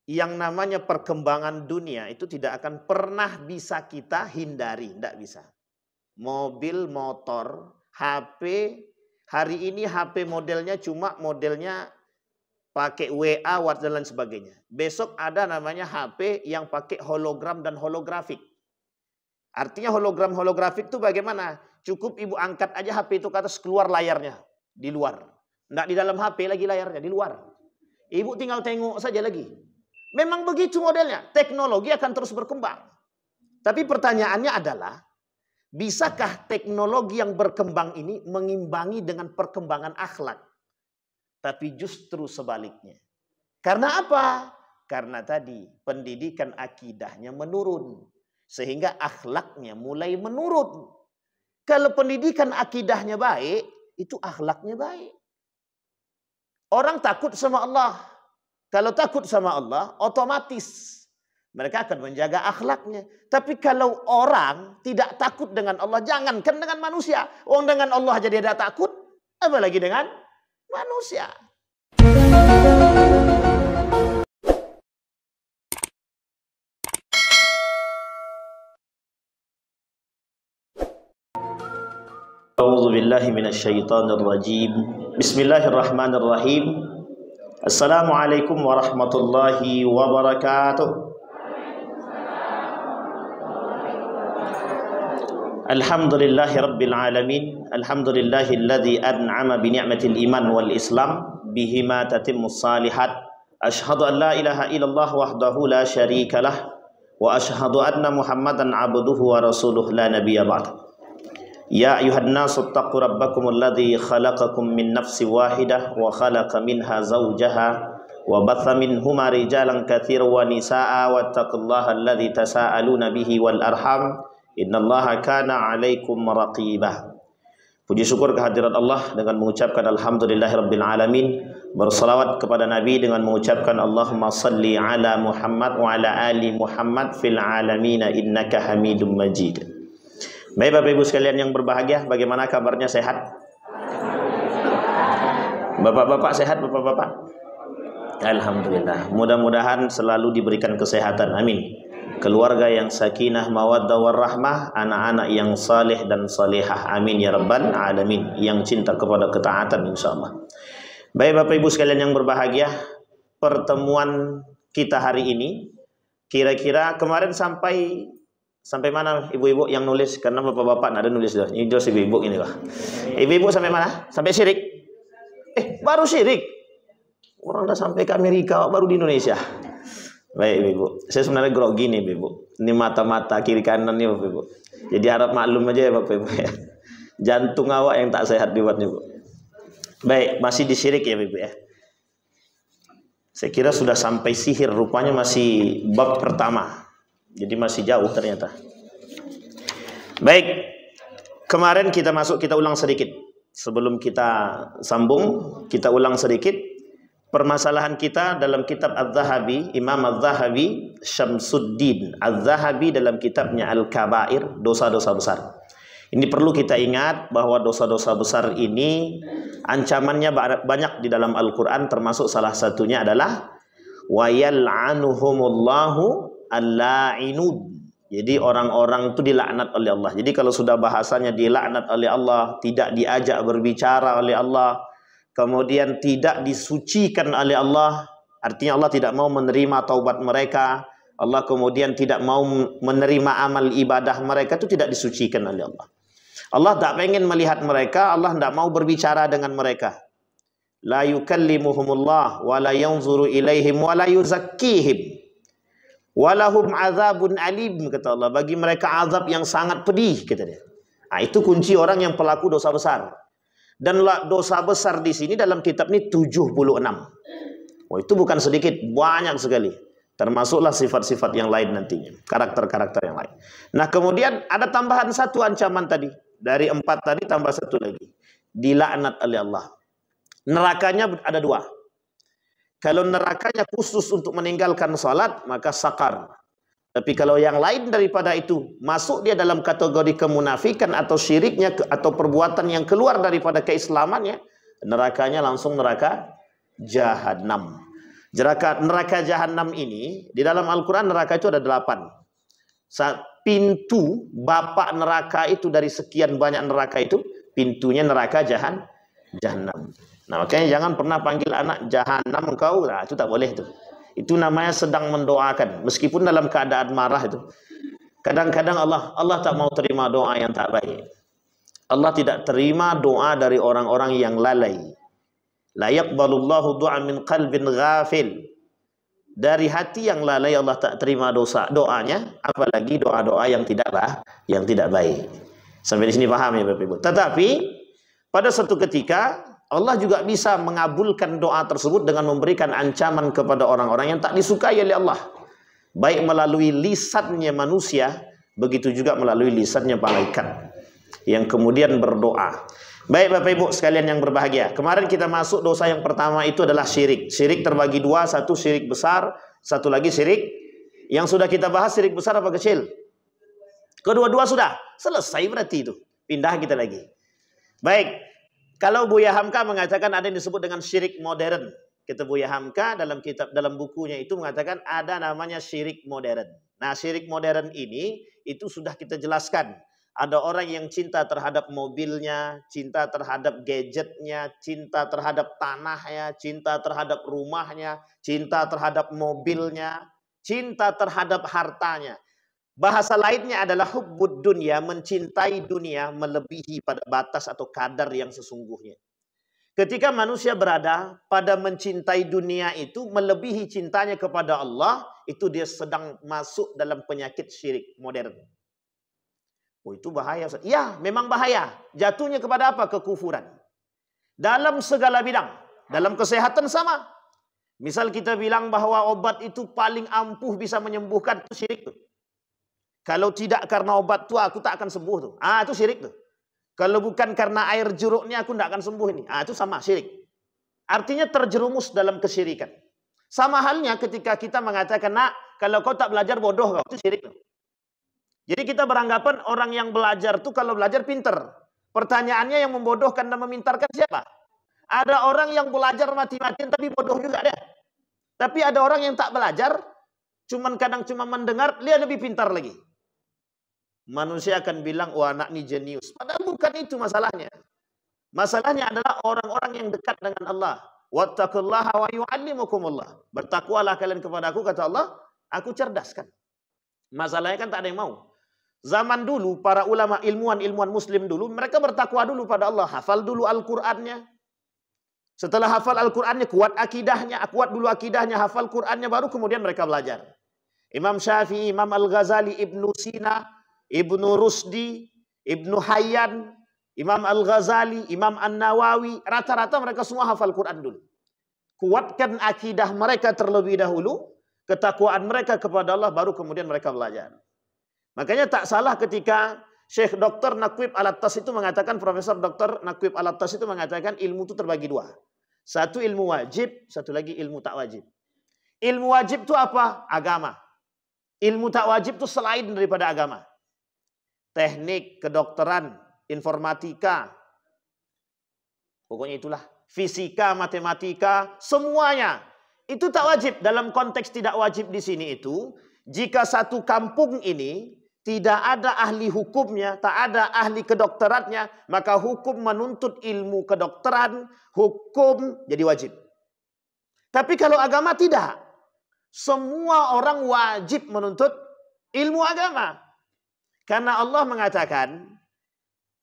yang namanya perkembangan dunia itu tidak akan pernah bisa kita hindari, tidak bisa. Mobil, motor, HP, hari ini HP modelnya cuma modelnya pakai WA, WhatsApp dan lain sebagainya. Besok ada namanya HP yang pakai hologram dan holografik. Artinya hologram holografik itu bagaimana? Cukup ibu angkat aja HP itu ke atas, keluar layarnya di luar. Tidak di dalam HP lagi layarnya, di luar. Ibu tinggal tengok saja lagi. Memang begitu modelnya. Teknologi akan terus berkembang. Tapi pertanyaannya adalah, bisakah teknologi yang berkembang ini mengimbangi dengan perkembangan akhlak? Tapi justru sebaliknya. Karena apa? Karena tadi pendidikan akidahnya menurun. Sehingga akhlaknya mulai menurun. Kalau pendidikan akidahnya baik, itu akhlaknya baik. Orang takut sama Allah. Kalau takut sama Allah, otomatis mereka akan menjaga akhlaknya. Tapi kalau orang tidak takut dengan Allah, jangankan dengan manusia. Orang dengan Allah aja dia tidak takut, apalagi dengan manusia. A'udzu billahi minasyaitonir rajim. Bismillahirrahmanirrahim. Assalamualaikum warahmatullahi wabarakatuh. Alhamdulillahi rabbil alamin. Alhamdulillahilladzi an'ama bi ni'matil iman wal islam bihima tatimmus salihat. Asyhadu an la ilaha illallah wahdahu la syarikalah wa asyhadu anna Muhammadan abduhu wa rasuluh la nabiyya ba'd. Ya ayuhan nasu taqu rabbakum alladhi khalaqakum min nafsi wahidah wa khalaqa minha zawjaha wa batha minhuma rijalan katsiran wa nisaa wattaqullaha alladhi tasaaluna bihi wal arham innallaha kana 'alaikum raqibah. Puji syukur kehadirat Allah dengan mengucapkan alhamdulillahirabbil alamin, bersalawat kepada Nabi dengan mengucapkan Allahumma salli ala Muhammad wa ala ali Muhammad fil alamin innaka Hamidum Majid. Baik Bapak Ibu sekalian yang berbahagia, bagaimana kabarnya, sehat? Bapak-bapak sehat, bapak-bapak? Alhamdulillah. Mudah-mudahan selalu diberikan kesehatan, amin. Keluarga yang sakinah, mawaddah warahmah, anak-anak yang saleh dan salihah, amin ya rabbal alamin. Yang cinta kepada ketaatan insyaallah. Baik Bapak Ibu sekalian yang berbahagia, pertemuan kita hari ini kira-kira kemarin sampai mana ibu-ibu yang nulis? Karena bapak-bapak ada nulis dah. Ini dos ibu-ibu ini lah. Ibu-ibu sampai mana? Sampai syirik? Baru syirik. Orang dah sampai ke Amerika, baru di Indonesia. Baik ibu-ibu. Saya sebenarnya grogi nih ibu. Ini mata-mata kiri kanan nih bapak ibu. Jadi harap maklum aja ya bapak ibu ya. Jantung awak yang tak sehat dibuatnya ibu. Baik, masih di syirik ya ibu ya. Saya kira sudah sampai sihir, rupanya masih bab pertama. Jadi masih jauh ternyata. Baik, kemarin kita ulang sedikit. Sebelum kita sambung, kita ulang sedikit. Permasalahan kita dalam kitab Az-Zahabi, Imam Az-Zahabi, Syamsuddin Az-Zahabi dalam kitabnya Al-Kabair, dosa-dosa besar. Ini perlu kita ingat bahwa dosa-dosa besar ini ancamannya banyak di dalam Al-Quran, termasuk salah satunya adalah wa yal'anuhumullahu al-la'inud. Jadi orang-orang itu dilaknat oleh Allah. Jadi kalau sudah bahasanya dilaknat oleh Allah, tidak diajak berbicara oleh Allah, kemudian tidak disucikan oleh Allah, artinya Allah tidak mau menerima taubat mereka, Allah kemudian tidak mau menerima amal ibadah mereka, itu tidak disucikan oleh Allah. Allah tak pengen melihat mereka, Allah tidak mau berbicara dengan mereka. La yukallimuhumullah wa la yanzuru ilaihim wa la yuzakkihim. Walahum azabun alim, kata Allah, bagi mereka azab yang sangat pedih, kata dia. Nah, itu kunci orang yang pelaku dosa besar. Dan dosa besar di sini dalam kitab ini 76. Oh, itu bukan sedikit, banyak sekali. Termasuklah sifat-sifat yang lain nantinya, karakter-karakter yang lain. Nah, kemudian ada tambahan satu ancaman tadi. Dari 4 tadi tambah satu lagi. Dilaknat oleh Allah. Nerakanya ada 2. Kalau nerakanya khusus untuk meninggalkan salat, maka sakar. Tapi kalau yang lain daripada itu, masuk dia dalam kategori kemunafikan atau syiriknya, atau perbuatan yang keluar daripada keislamannya, nerakanya langsung neraka Jahannam. Neraka jahanam ini, di dalam Al-Quran neraka itu ada 8. Pintu bapak neraka itu dari sekian banyak neraka itu, pintunya neraka jahanam. Nah, makanya jangan pernah panggil anak jahanam engkau, nah, itu tak boleh tuh. Itu namanya sedang mendoakan, meskipun dalam keadaan marah itu. Kadang-kadang Allah tak mau terima doa yang tak baik. Allah tidak terima doa dari orang-orang yang lalai. La yaqbalullahu du'a min qalbin ghafil. Dari hati yang lalai Allah tak terima doanya, apalagi doa-doa yang tidak baik. Sampai di sini paham ya Bapak Ibu. Tetapi pada suatu ketika Allah juga bisa mengabulkan doa tersebut dengan memberikan ancaman kepada orang-orang yang tak disukai oleh Allah. Baik melalui lisannya manusia, begitu juga melalui lisannya malaikat yang kemudian berdoa. Baik Bapak Ibu sekalian yang berbahagia, kemarin kita masuk dosa yang pertama itu adalah syirik. Syirik terbagi dua, satu syirik besar, satu lagi syirik yang sudah kita bahas. Syirik besar apa kecil? Kedua-dua sudah selesai berarti itu. Pindah kita lagi. Baik, kalau Buya Hamka mengatakan ada yang disebut dengan syirik modern. Kita Buya Hamka dalam bukunya itu mengatakan ada namanya syirik modern. Nah, syirik modern ini itu sudah kita jelaskan. Ada orang yang cinta terhadap mobilnya, cinta terhadap gadgetnya, cinta terhadap tanahnya, cinta terhadap rumahnya, cinta terhadap mobilnya, cinta terhadap hartanya. Bahasa lainnya adalah hubbud dunya, mencintai dunia melebihi pada batas atau kadar yang sesungguhnya. Ketika manusia berada pada mencintai dunia itu melebihi cintanya kepada Allah, itu dia sedang masuk dalam penyakit syirik modern. Oh, itu bahaya. Ya, memang bahaya. Jatuhnya kepada apa? Kekufuran. Dalam segala bidang. Dalam kesehatan sama. Misal kita bilang bahwa obat itu paling ampuh bisa menyembuhkan, itu syirik tuh. Kalau tidak karena obat tuh aku tak akan sembuh tuh. Itu syirik tuh. Kalau bukan karena air jeruknya aku tidak akan sembuh ini. Itu sama, syirik. Artinya terjerumus dalam kesyirikan. Sama halnya ketika kita mengatakan, nak, kalau kau tak belajar bodoh kau, itu syirik tuh. Jadi kita beranggapan orang yang belajar tuh kalau belajar pinter. Pertanyaannya yang membodohkan dan memintarkan siapa? Ada orang yang belajar mati-matian tapi bodoh juga ada. Tapi ada orang yang tak belajar, kadang cuma mendengar, dia lebih pintar lagi. Manusia akan bilang, wah anak ini jenius. Padahal bukan itu masalahnya. Masalahnya adalah orang-orang yang dekat dengan Allah. Wattaqullaha wa yu'allimukumullah. Bertakwalah kalian kepada aku, kata Allah, aku cerdaskan. Masalahnya kan tak ada yang mau. Zaman dulu, para ulama ilmuwan muslim dulu, mereka bertakwa dulu pada Allah. Hafal dulu Al-Qur'annya. Setelah hafal Al-Qur'annya, kuat akidahnya, hafal Qur'annya, baru kemudian mereka belajar. Imam Syafi'i, Imam Al-Ghazali, Ibnu Sina, Ibnu Rusdi, Ibnu Hayyan, Imam Al-Ghazali, Imam An-Nawawi, rata-rata mereka semua hafal Qur'an dulu. Kuatkan akidah mereka terlebih dahulu, ketakwaan mereka kepada Allah, baru kemudian mereka belajar. Makanya tak salah ketika Syekh Dr. Naqib Al-Attas itu mengatakan, Profesor Dr. Naqib Al-Attas itu mengatakan ilmu itu terbagi dua. Satu ilmu wajib, satu lagi ilmu tak wajib. Ilmu wajib itu apa? Agama. Ilmu tak wajib itu selain daripada agama. Teknik, kedokteran, informatika, pokoknya itulah. Fisika, matematika, semuanya. Itu tak wajib. Dalam konteks tidak wajib di sini itu, jika satu kampung ini tidak ada ahli hukumnya, tak ada ahli kedokterannya, maka hukum menuntut ilmu kedokteran, hukum jadi wajib. Tapi kalau agama tidak. Semua orang wajib menuntut ilmu agama. Karena Allah mengatakan,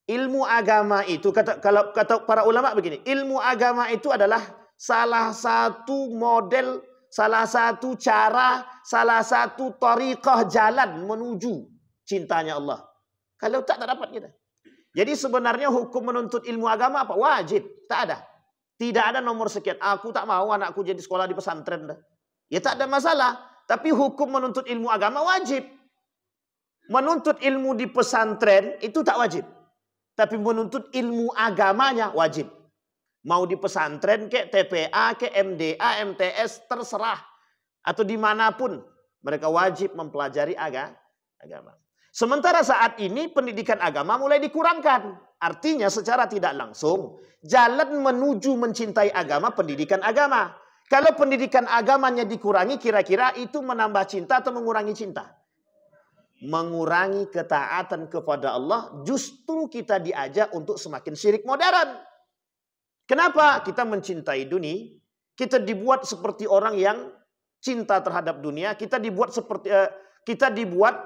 ilmu agama itu, kalau kata para ulama begini, ilmu agama itu adalah salah satu model, salah satu cara, salah satu thariqah jalan menuju cintanya Allah. Kalau tak dapat kita. Jadi sebenarnya hukum menuntut ilmu agama apa? Wajib. Tak ada. Tidak ada nomor sekian. Aku tak mau anakku jadi sekolah di pesantren. Ya tak ada masalah. Tapi hukum menuntut ilmu agama wajib. Menuntut ilmu di pesantren itu tak wajib. Tapi menuntut ilmu agamanya wajib. Mau di pesantren ke TPA, ke MDA, MTS, terserah. Atau dimanapun. Mereka wajib mempelajari agama. Sementara saat ini pendidikan agama mulai dikurangkan. Artinya secara tidak langsung, jalan menuju mencintai agama, pendidikan agama. Kalau pendidikan agamanya dikurangi, kira-kira itu menambah cinta atau mengurangi cinta? Mengurangi ketaatan kepada Allah. Justru kita diajak untuk semakin syirik modern. Kenapa? Kita mencintai dunia. Kita dibuat seperti orang yang cinta terhadap dunia. Kita dibuat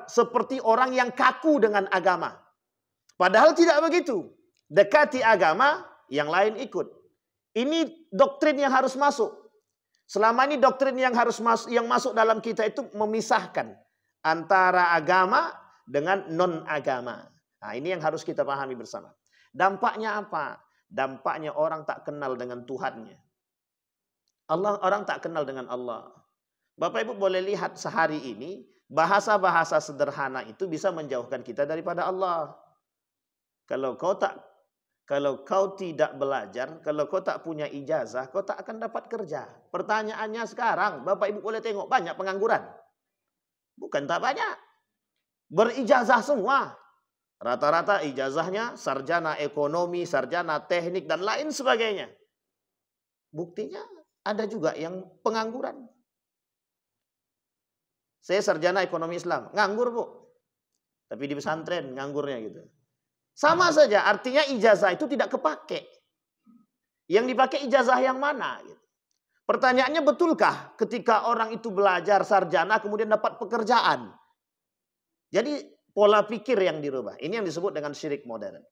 seperti orang yang kaku dengan agama. Padahal tidak begitu. Dekati agama, yang lain ikut. Ini doktrin yang harus masuk. Selama ini doktrin yang masuk dalam kita itu memisahkan antara agama dengan non-agama. Nah, ini yang harus kita pahami bersama. Dampaknya apa? Dampaknya orang tak kenal dengan Tuhannya. Orang tak kenal dengan Allah. Bapak Ibu boleh lihat sehari ini, bahasa-bahasa sederhana itu bisa menjauhkan kita daripada Allah. Kalau kau tidak belajar, kalau kau tak punya ijazah, kau tak akan dapat kerja. Pertanyaannya sekarang, Bapak Ibu boleh tengok, banyak pengangguran. Bukan tak banyak. Berijazah semua. Rata-rata ijazahnya sarjana ekonomi, sarjana teknik, dan lain sebagainya. Buktinya ada juga yang pengangguran. Saya sarjana ekonomi Islam. Nganggur, Bu. Tapi di pesantren nganggurnya gitu. Sama saja, artinya ijazah itu tidak kepake. Yang dipakai ijazah yang mana? Gitu. Pertanyaannya, betulkah ketika orang itu belajar sarjana kemudian dapat pekerjaan? Jadi pola pikir yang dirubah. Ini yang disebut dengan syirik modern.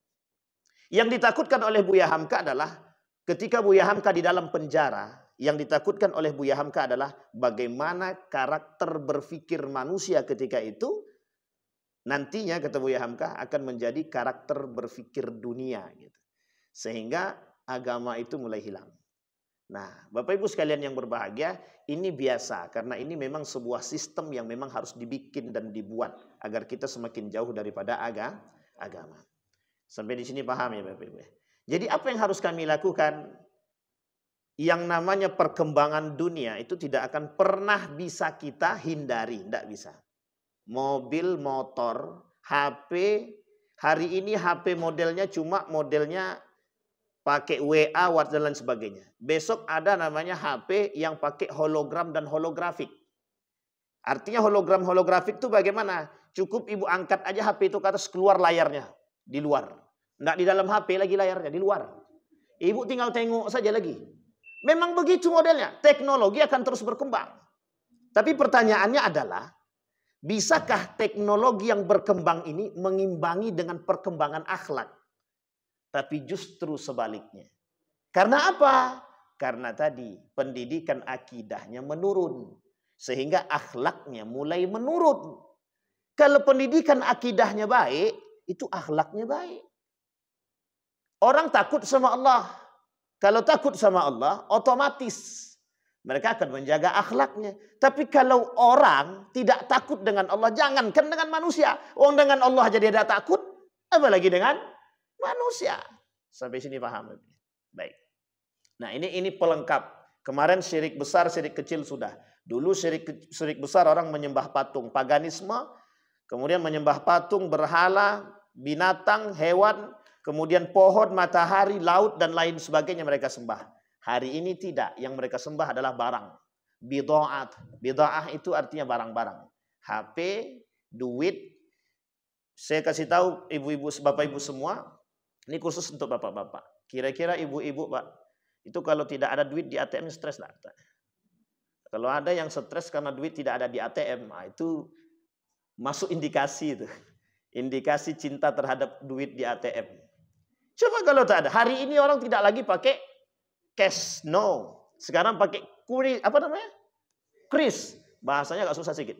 Yang ditakutkan oleh Buya Hamka adalah ketika Buya Hamka di dalam penjara, yang ditakutkan oleh Buya Hamka adalah bagaimana karakter berpikir manusia ketika itu nantinya, kata Buya Hamka, akan menjadi karakter berpikir dunia. Gitu. Sehingga agama itu mulai hilang. Nah, Bapak Ibu sekalian yang berbahagia, ini biasa. Karena ini memang sebuah sistem yang memang harus dibikin dan dibuat. Agar kita semakin jauh daripada agama. Sampai di sini paham ya Bapak Ibu. Jadi apa yang harus kami lakukan? Yang namanya perkembangan dunia itu tidak akan pernah bisa kita hindari. Tidak bisa. Mobil, motor, HP. Hari ini HP modelnya cuma modelnya pakai WA, WhatsApp dan lain sebagainya. Besok ada namanya HP yang pakai hologram dan holografik. Artinya holografik itu bagaimana? Cukup ibu angkat aja HP itu ke atas, keluar layarnya di luar. Nggak di dalam HP lagi layarnya, di luar. Ibu tinggal tengok saja lagi. Memang begitu modelnya. Teknologi akan terus berkembang. Tapi pertanyaannya adalah, bisakah teknologi yang berkembang ini mengimbangi dengan perkembangan akhlak? Tapi justru sebaliknya. Karena apa? Karena tadi pendidikan akidahnya menurun. Sehingga akhlaknya mulai menurun. Kalau pendidikan akidahnya baik, itu akhlaknya baik. Orang takut sama Allah. Kalau takut sama Allah, otomatis mereka akan menjaga akhlaknya. Tapi kalau orang tidak takut dengan Allah, jangankan dengan manusia. Orang dengan Allah aja dia tidak takut, apalagi dengan manusia. Sampai sini paham? Baik. Nah, ini pelengkap. Kemarin syirik besar, syirik kecil sudah. Dulu syirik besar orang menyembah patung, paganisme, kemudian menyembah patung, berhala, binatang, hewan, kemudian pohon, matahari, laut dan lain sebagainya mereka sembah. Hari ini tidak, yang mereka sembah adalah barang. Bid'ah. Bid'ah itu artinya barang-barang. HP, duit. Saya kasih tahu ibu-ibu, bapak-ibu semua, ini khusus untuk bapak-bapak. Kira-kira ibu-ibu, Pak, itu kalau tidak ada duit di ATM stres lah. Kalau ada yang stres karena duit tidak ada di ATM, nah itu masuk indikasi itu. Indikasi cinta terhadap duit di ATM. Coba kalau tak ada. Hari ini orang tidak lagi pakai cash, no. Sekarang pakai kris. Bahasanya agak susah sedikit.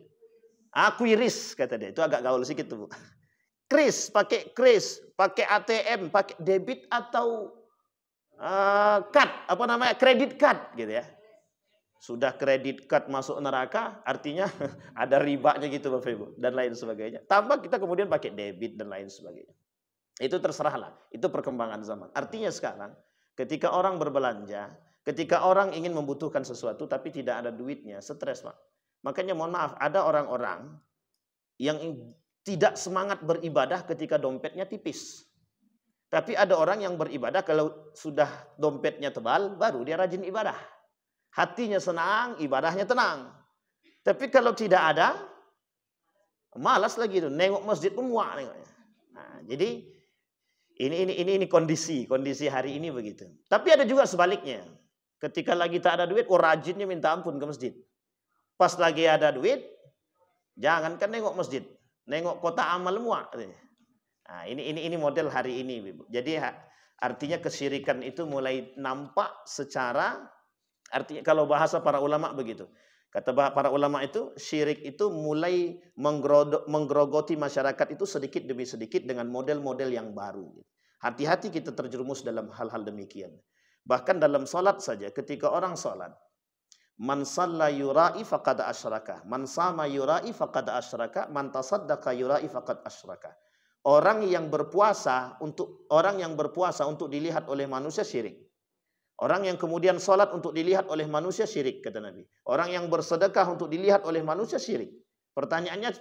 Quiris kata dia. Itu agak gaul sedikit tuh, Bu. Kris, pakai ATM, pakai debit atau kredit card gitu ya. Sudah kredit card masuk neraka, artinya ada ribanya gitu Bapak Ibu dan lain sebagainya. Tambah kita kemudian pakai debit dan lain sebagainya. Itu terserahlah, itu perkembangan zaman. Artinya sekarang ketika orang berbelanja, ketika orang ingin membutuhkan sesuatu tapi tidak ada duitnya, stres, Pak. Makanya mohon maaf, ada orang-orang yang tidak semangat beribadah ketika dompetnya tipis. Tapi ada orang yang beribadah kalau sudah dompetnya tebal, baru dia rajin ibadah. hatinya senang, ibadahnya tenang. Tapi kalau tidak ada, malas lagi itu. Nengok masjid pun muak nengoknya. Nah, jadi ini kondisi hari ini begitu. Tapi ada juga sebaliknya. Ketika lagi tak ada duit, rajinnya minta ampun ke masjid. Pas lagi ada duit, jangankan nengok masjid, nengok kota amal muak. Nah, ini model hari ini, Ibu. Jadi artinya kesyirikan itu mulai nampak secara, artinya kalau bahasa para ulama begitu. Kata para ulama itu, syirik itu mulai menggerogoti masyarakat itu sedikit demi sedikit dengan model-model yang baru. Hati-hati kita terjerumus dalam hal-hal demikian. Bahkan dalam salat saja, ketika orang salat, man shalla yura'i faqad asyraka, man sama yura'i faqad asyraka, man tasaddaqa yura'i faqad asyraka. Orang yang berpuasa untuk dilihat oleh manusia syirik. Orang yang kemudian sholat untuk dilihat oleh manusia syirik, kata Nabi. Orang yang bersedekah untuk dilihat oleh manusia syirik. Pertanyaannya,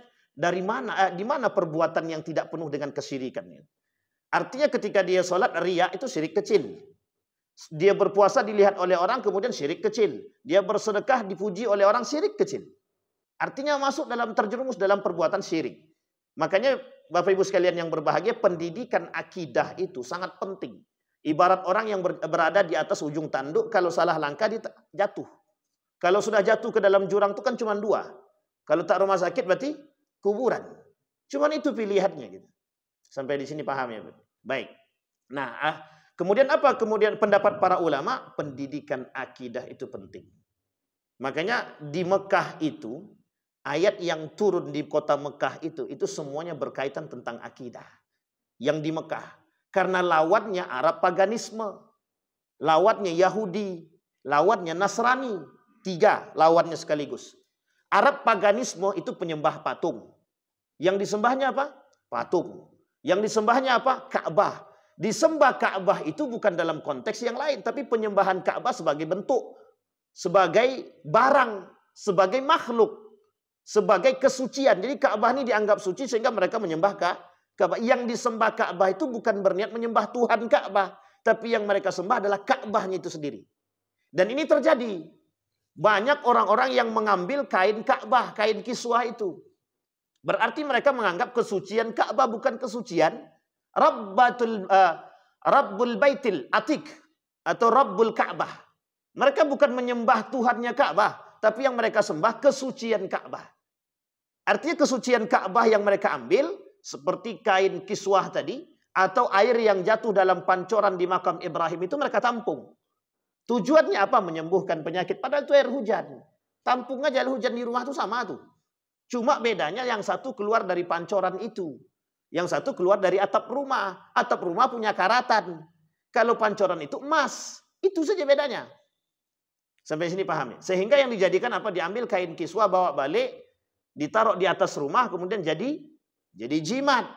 di mana perbuatan yang tidak penuh dengan kesyirikannya? Artinya ketika dia sholat, riya itu syirik kecil. Dia berpuasa dilihat oleh orang, kemudian syirik kecil. Dia bersedekah dipuji oleh orang, syirik kecil. Artinya terjerumus dalam perbuatan syirik. Makanya Bapak Ibu sekalian yang berbahagia, pendidikan akidah itu sangat penting. Ibarat orang yang berada di atas ujung tanduk, kalau salah langkah dia jatuh. Kalau sudah jatuh ke dalam jurang itu kan cuma dua. Kalau tak rumah sakit berarti kuburan. Cuman itu pilihannya gitu. Sampai di sini paham ya? Baik. Nah, kemudian apa? Kemudian pendapat para ulama, pendidikan akidah itu penting. Makanya di Mekah itu, ayat yang turun di kota Mekah itu semuanya berkaitan tentang akidah. Yang di Mekah. Karena lawannya Arab paganisme, lawannya Yahudi, lawannya Nasrani. 3 lawannya sekaligus. Arab paganisme itu penyembah patung. Yang disembahnya apa? Patung. Yang disembahnya apa? Ka'bah. Disembah Ka'bah itu bukan dalam konteks yang lain, tapi penyembahan Ka'bah sebagai bentuk, sebagai barang, sebagai makhluk, sebagai kesucian. Jadi Ka'bah ini dianggap suci sehingga mereka menyembah Ka'bah. Yang disembah Ka'bah itu bukan berniat menyembah Tuhan Ka'bah, tapi yang mereka sembah adalah Ka'bahnya itu sendiri. Dan ini terjadi. Banyak orang-orang yang mengambil kain Ka'bah, kain kiswah itu. Berarti mereka menganggap kesucian Ka'bah bukan kesucian Rabbul Baitil Atiq atau Rabbul Ka'bah. Mereka bukan menyembah Tuhannya Ka'bah, tapi yang mereka sembah kesucian Ka'bah. Artinya kesucian Ka'bah yang mereka ambil seperti kain kiswah tadi, atau air yang jatuh dalam pancoran di makam Ibrahim itu mereka tampung. Tujuannya apa? Menyembuhkan penyakit. Padahal itu air hujan. Tampung aja air hujan di rumah itu sama tuh. Cuma bedanya yang satu keluar dari pancoran itu. Yang satu keluar dari atap rumah. Atap rumah punya karatan. Kalau pancoran itu emas. Itu saja bedanya. Sampai sini paham ya? Sehingga yang dijadikan apa? Diambil kain kiswah, bawa balik, ditaruh di atas rumah, kemudian jadi jimat.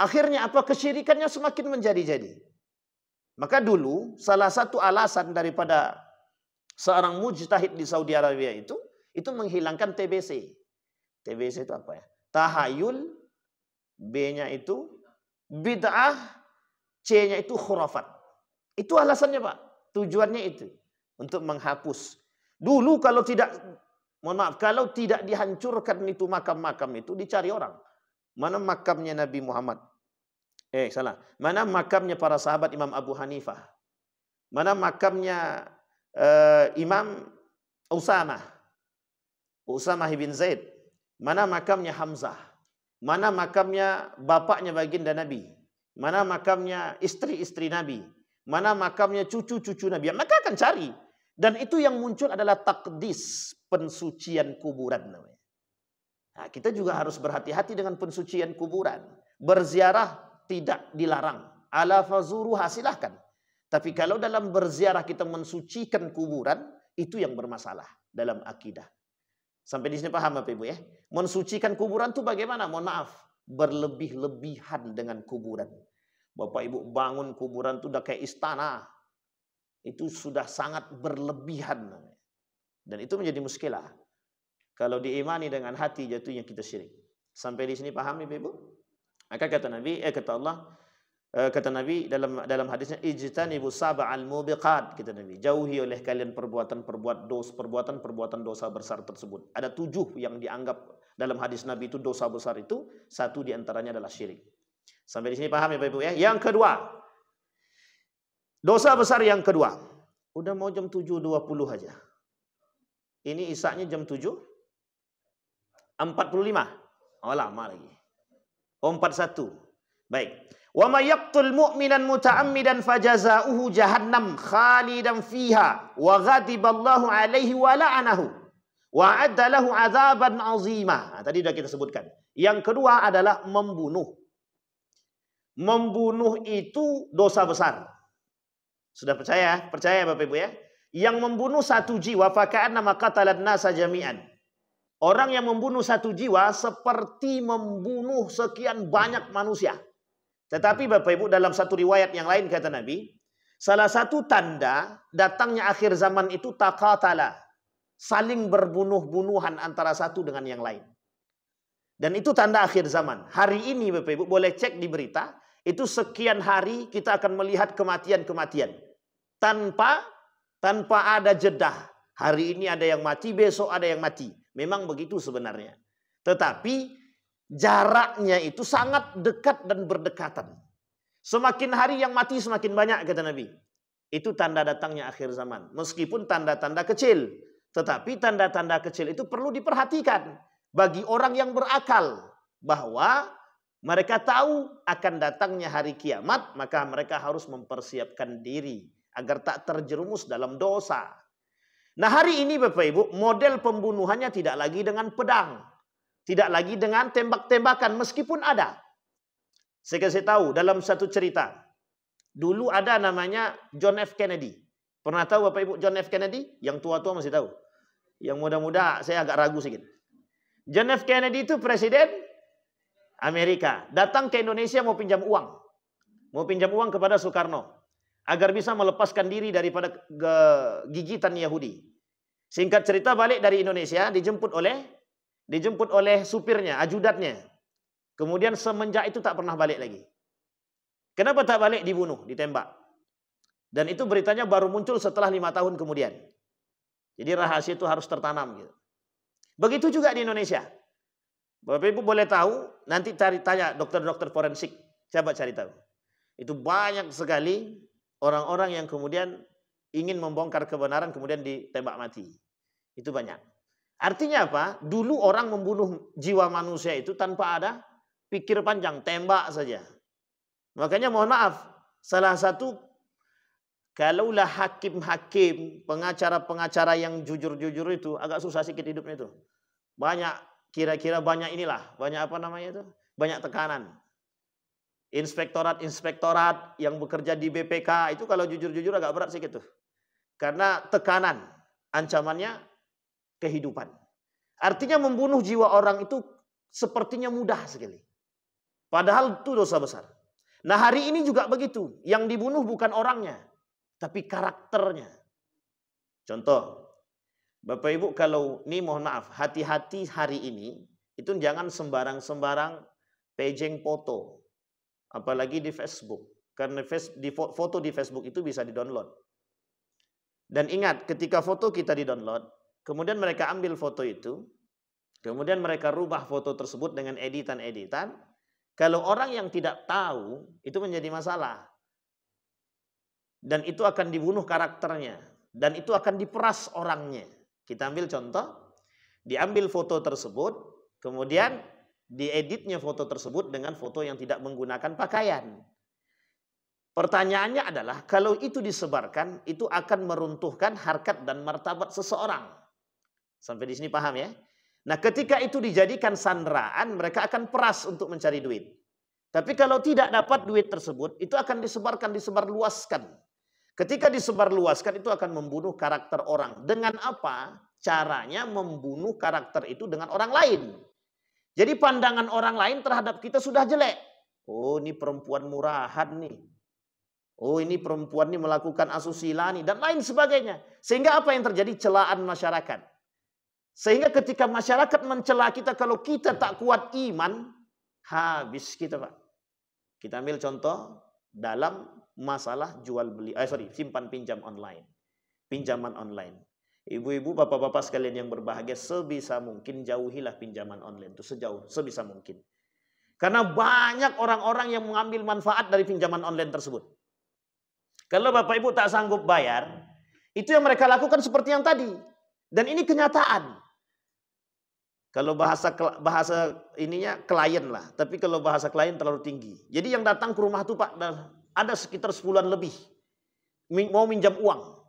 Akhirnya apa? Kesyirikannya semakin menjadi-jadi. Maka dulu salah satu alasan daripada seorang mujtahid di Saudi Arabia itu menghilangkan TBC. TBC itu apa ya? Tahayul, B-nya itu bid'ah, C-nya itu khurafat. Itu alasannya Pak. Tujuannya itu untuk menghapus. Dulu kalau tidak dihancurkan itu makam-makam itu, dicari orang. Mana makamnya Nabi Muhammad? Mana makamnya para sahabat Imam Abu Hanifah? Mana makamnya Imam Usamah bin Zaid? Mana makamnya Hamzah? Mana makamnya bapaknya baginda Nabi? Mana makamnya istri-istri Nabi? Mana makamnya cucu-cucu Nabi? Maka akan cari. Dan itu yang muncul adalah takdis, pensucian kuburan namanya. Nah, kita juga harus berhati-hati dengan pensucian kuburan. Berziarah tidak dilarang. Ala fazuruha, silahkan. Tapi kalau dalam berziarah kita mensucikan kuburan, itu yang bermasalah dalam akidah. Sampai di sini paham Bapak Ibu ya? Mensucikan kuburan itu bagaimana? Mohon maaf, berlebih-lebihan dengan kuburan. Bapak Ibu bangun kuburan itu udah kayak istana. Itu sudah sangat berlebihan. Dan itu menjadi muskilah. Kalau diimani dengan hati, jatuhnya kita syirik. Sampai di sini paham Ibu? Maka kata Nabi, kata Allah, Kata Nabi dalam hadisnya, ijtanibu sab'al mubiqat, kata Nabi, jauhi oleh kalian perbuatan dosa besar tersebut. Ada 7 yang dianggap dalam hadis Nabi itu dosa besar itu, 1 diantaranya adalah syirik. Sampai di sini paham ya Bapak Ibu ya? Yang kedua, dosa besar yang kedua. Udah mau jam 7.20 aja. Ini isaknya jam 7.45. Oh lama lagi. 41. Baik. Wa may yaqtul mu'minan muta'ammidan fajazaohu jahannam khalidan fiha wa ghadiballahu alaihi wa la'anahu wa adda lahu 'adzaban 'azima. Tadi sudah kita sebutkan. Yang kedua adalah membunuh. Membunuh itu dosa besar. Sudah percaya? Percaya Bapak Ibu ya? Yang membunuh 1 jiwa faka'anna ma qatalan nasa jami'an. Orang yang membunuh 1 jiwa seperti membunuh sekian banyak manusia. Tetapi Bapak Ibu, dalam satu riwayat yang lain kata Nabi, salah satu tanda datangnya akhir zaman itu taqatala, saling berbunuh-bunuhan antara satu dengan yang lain. Dan itu tanda akhir zaman. Hari ini Bapak Ibu boleh cek di berita, itu sekian hari kita akan melihat kematian-kematian. Tanpa ada jedah. Hari ini ada yang mati, besok ada yang mati. Memang begitu sebenarnya. Tetapi jaraknya itu sangat dekat dan berdekatan. Semakin hari yang mati semakin banyak kata Nabi. Itu tanda datangnya akhir zaman. Meskipun tanda-tanda kecil. Tetapi tanda-tanda kecil itu perlu diperhatikan. Bagi orang yang berakal. Bahwa mereka tahu akan datangnya hari kiamat. Maka mereka harus mempersiapkan diri. Agar tak terjerumus dalam dosa. Nah hari ini Bapak Ibu, model pembunuhannya tidak lagi dengan pedang. Tidak lagi dengan tembak-tembakan, meskipun ada. Saya kasih tahu dalam satu cerita. Dulu ada namanya John F. Kennedy. Pernah tahu Bapak Ibu John F. Kennedy? Yang tua-tua masih tahu. Yang muda-muda saya agak ragu sedikit. John F. Kennedy itu presiden Amerika. Datang ke Indonesia mau pinjam uang. Mau pinjam uang kepada Soekarno. Agar bisa melepaskan diri daripada gigitan Yahudi. Singkat cerita balik dari Indonesia dijemput oleh supirnya, ajudannya. Kemudian semenjak itu tak pernah balik lagi. Kenapa tak balik? Dibunuh, ditembak. Dan itu beritanya baru muncul setelah 5 tahun kemudian. Jadi rahasia itu harus tertanam gitu. Begitu juga di Indonesia. Bapak Ibu boleh tahu, nanti tanya dokter-dokter forensik, coba cari tahu. Itu banyak sekali orang-orang yang kemudian ingin membongkar kebenaran kemudian ditembak mati. Itu banyak. Artinya apa? Dulu orang membunuh jiwa manusia itu tanpa ada pikir panjang, tembak saja. Makanya mohon maaf, salah satu kalaulah hakim-hakim, pengacara-pengacara yang jujur-jujur itu agak susah sedikit hidupnya itu. Banyak kira-kira banyak inilah, banyak apa namanya itu? Banyak tekanan. Inspektorat-inspektorat yang bekerja di BPK itu kalau jujur-jujur agak berat sedikit tuh. Karena tekanan, ancamannya kehidupan. Artinya membunuh jiwa orang itu sepertinya mudah sekali. Padahal itu dosa besar. Nah hari ini juga begitu. Yang dibunuh bukan orangnya, tapi karakternya. Contoh, Bapak Ibu kalau ini mohon maaf, hati-hati hari ini itu jangan sembarang-sembarang pejeng foto. Apalagi di Facebook. Karena foto di Facebook itu bisa di-download. Dan ingat, ketika foto kita di-download, kemudian mereka ambil foto itu, kemudian mereka rubah foto tersebut dengan editan-editan. Kalau orang yang tidak tahu, itu menjadi masalah. Dan itu akan dibunuh karakternya. Dan itu akan diperas orangnya. Kita ambil contoh, diambil foto tersebut, kemudian dieditnya foto tersebut dengan foto yang tidak menggunakan pakaian. Pertanyaannya adalah, kalau itu disebarkan, itu akan meruntuhkan harkat dan martabat seseorang. Sampai di sini paham ya? Nah, ketika itu dijadikan sandraan, mereka akan peras untuk mencari duit. Tapi kalau tidak dapat duit tersebut, itu akan disebarluaskan. Ketika disebarluaskan, itu akan membunuh karakter orang. Dengan apa? Caranya membunuh karakter itu dengan orang lain. Jadi pandangan orang lain terhadap kita sudah jelek. Oh, ini perempuan murahan nih. Oh, ini perempuan ini melakukan asusila nih. Dan lain sebagainya. Sehingga apa yang terjadi? Celaan masyarakat. Sehingga ketika masyarakat mencela kita, kalau kita tak kuat iman, habis kita Pak. Kita ambil contoh, dalam masalah simpan pinjam online, pinjaman online. Ibu-ibu, bapak-bapak sekalian yang berbahagia, sebisa mungkin jauhilah pinjaman online itu sebisa mungkin. Karena banyak orang-orang yang mengambil manfaat dari pinjaman online tersebut. Kalau bapak ibu tak sanggup bayar, itu yang mereka lakukan seperti yang tadi. Dan ini kenyataan. Kalau bahasa ininya klien lah, tapi kalau bahasa klien terlalu tinggi. Jadi yang datang ke rumah itu Pak, ada sekitar 10-an lebih mau minjam uang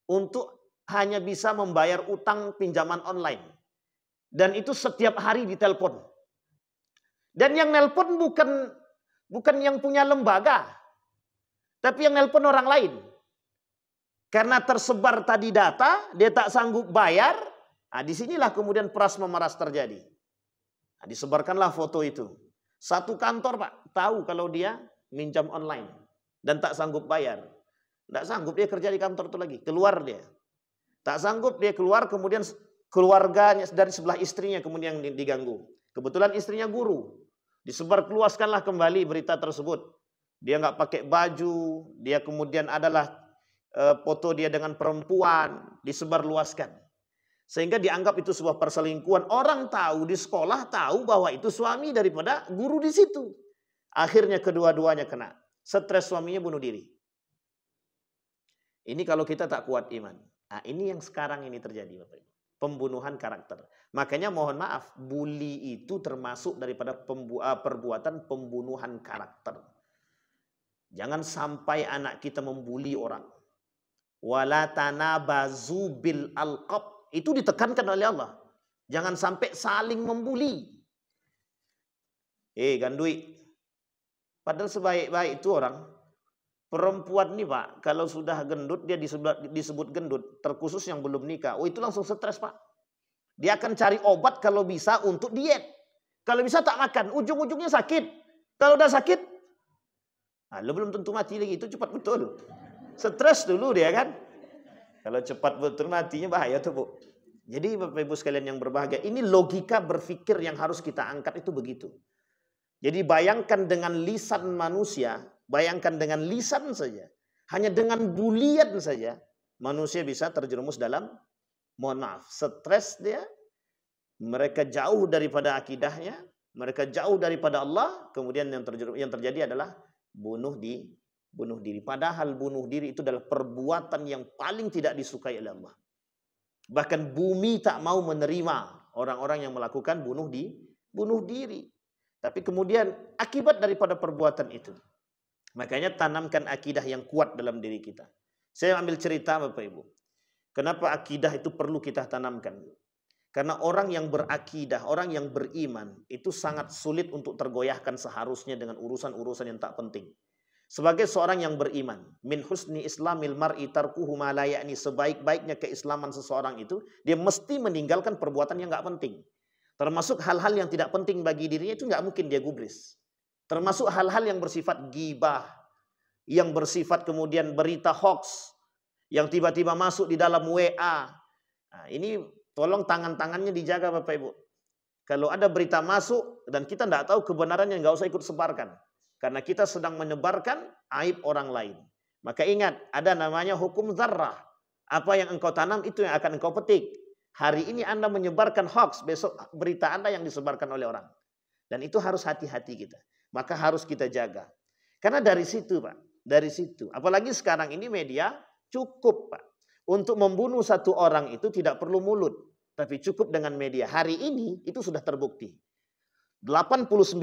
untuk hanya bisa membayar utang pinjaman online. Dan itu setiap hari ditelepon. Dan yang nelpon bukan yang punya lembaga, tapi yang nelpon orang lain. Karena tersebar tadi data, dia tak sanggup bayar. Nah, disinilah kemudian peras memeras terjadi. Nah, disebarkanlah foto itu. Satu kantor Pak, tahu kalau dia minjam online dan tak sanggup bayar. Tak sanggup dia kerja di kantor itu lagi, keluar dia. Tak sanggup dia keluar, kemudian keluarganya dari sebelah istrinya kemudian diganggu. Kebetulan istrinya guru. Disebarluaskanlah kembali berita tersebut. Dia nggak pakai baju, dia kemudian adalah foto dia dengan perempuan, disebarluaskan. Sehingga dianggap itu sebuah perselingkuhan. Orang tahu di sekolah tahu bahwa itu suami daripada guru di situ. Akhirnya kedua-duanya kena. Stres, suaminya bunuh diri. Ini kalau kita tak kuat iman. Nah, ini yang sekarang ini terjadi Bapak Ibu. Pembunuhan karakter. Makanya mohon maaf, bully itu termasuk daripada perbuatan pembunuhan karakter. Jangan sampai anak kita membuli orang. Wala tanabazu bil alqab. Itu ditekankan oleh Allah. Jangan sampai saling membuli. Gandui. Padahal sebaik-baik itu orang. Perempuan nih Pak, kalau sudah gendut dia disebut gendut, terkhusus yang belum nikah. Oh itu langsung stres Pak. Dia akan cari obat kalau bisa untuk diet. Kalau bisa tak makan, ujung-ujungnya sakit. Kalau udah sakit, lo belum tentu mati lagi, itu cepat betul. Stres dulu dia kan. Kalau cepat betul matinya bahaya tuh Bu. Jadi Bapak Ibu sekalian yang berbahagia, ini logika berpikir yang harus kita angkat itu begitu. Jadi bayangkan dengan lisan manusia, bayangkan dengan lisan saja, hanya dengan bulian saja, manusia bisa terjerumus dalam, mohon maaf, stres dia, mereka jauh daripada akidahnya, mereka jauh daripada Allah, kemudian yang terjadi adalah bunuh diri. Padahal bunuh diri itu adalah perbuatan yang paling tidak disukai oleh Allah. Bahkan bumi tak mau menerima orang-orang yang melakukan bunuh diri. Tapi kemudian akibat daripada perbuatan itu, makanya tanamkan akidah yang kuat dalam diri kita. Saya ambil cerita Bapak Ibu. Kenapa akidah itu perlu kita tanamkan? Karena orang yang berakidah, orang yang beriman, itu sangat sulit untuk tergoyahkan seharusnya dengan urusan-urusan yang tak penting. Sebagai seorang yang beriman, min husni islamil mar'i tarkuhu ma la ya'ni, sebaik-baiknya keislaman seseorang itu, dia mesti meninggalkan perbuatan yang nggak penting. Termasuk hal-hal yang tidak penting bagi dirinya itu nggak mungkin dia gubris. Termasuk hal-hal yang bersifat gibah, yang bersifat kemudian berita hoax, yang tiba-tiba masuk di dalam WA. Nah, ini tolong tangan-tangannya dijaga Bapak Ibu. Kalau ada berita masuk dan kita nggak tahu kebenarannya, nggak usah ikut sebarkan. Karena kita sedang menyebarkan aib orang lain. Maka ingat, ada namanya hukum zarrah. Apa yang engkau tanam itu yang akan engkau petik. Hari ini Anda menyebarkan hoax, besok berita Anda yang disebarkan oleh orang. Dan itu harus hati-hati kita. Maka harus kita jaga. Karena dari situ Pak, dari situ. Apalagi sekarang ini media cukup Pak. Untuk membunuh satu orang itu tidak perlu mulut. Tapi cukup dengan media. Hari ini itu sudah terbukti. 89%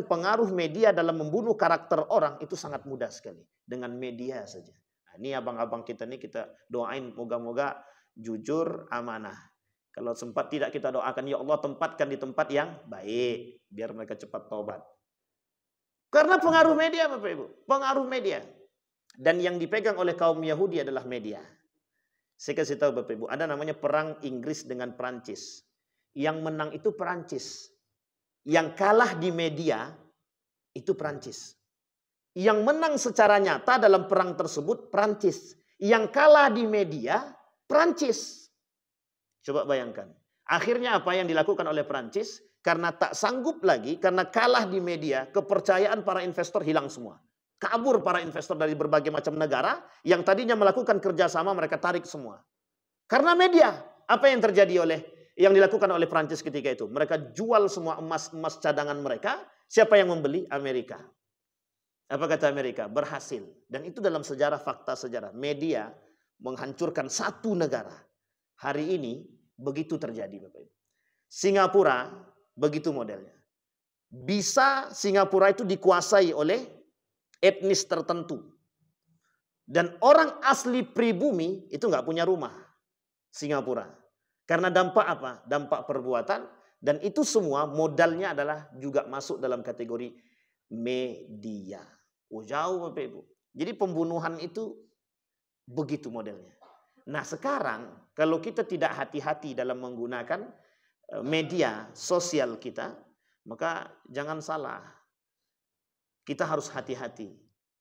pengaruh media dalam membunuh karakter orang itu sangat mudah sekali. Dengan media saja. Nah, ini abang-abang kita nih kita doain moga-moga jujur, amanah. Kalau sempat tidak kita doakan, ya Allah tempatkan di tempat yang baik. Biar mereka cepat taubat. Karena pengaruh media Bapak Ibu. Pengaruh media. Dan yang dipegang oleh kaum Yahudi adalah media. Saya kasih tahu Bapak Ibu. Ada namanya perang Inggris dengan Perancis. Yang menang itu Perancis. Yang kalah di media itu Perancis. Yang menang secara nyata dalam perang tersebut Perancis. Yang kalah di media Perancis. Coba bayangkan. Akhirnya apa yang dilakukan oleh Perancis? Karena tak sanggup lagi, karena kalah di media, kepercayaan para investor hilang semua. Kabur para investor dari berbagai macam negara yang tadinya melakukan kerjasama, mereka tarik semua. Karena media. Apa yang terjadi yang dilakukan oleh Prancis ketika itu? Mereka jual semua emas cadangan mereka. Siapa yang membeli? Amerika. Apa kata Amerika? Berhasil. Dan itu dalam sejarah, fakta sejarah. Media menghancurkan satu negara. Hari ini begitu terjadi, Bapak Ibu. Singapura begitu modelnya. Bisa Singapura itu dikuasai oleh etnis tertentu. Dan orang asli pribumi itu nggak punya rumah. Singapura. Karena dampak apa? Dampak perbuatan. Dan itu semua modalnya adalah juga masuk dalam kategori media. Oh, jauh Bapak Ibu. Jadi pembunuhan itu begitu modelnya. Nah sekarang kalau kita tidak hati-hati dalam menggunakan media sosial kita, maka jangan salah. Kita harus hati-hati.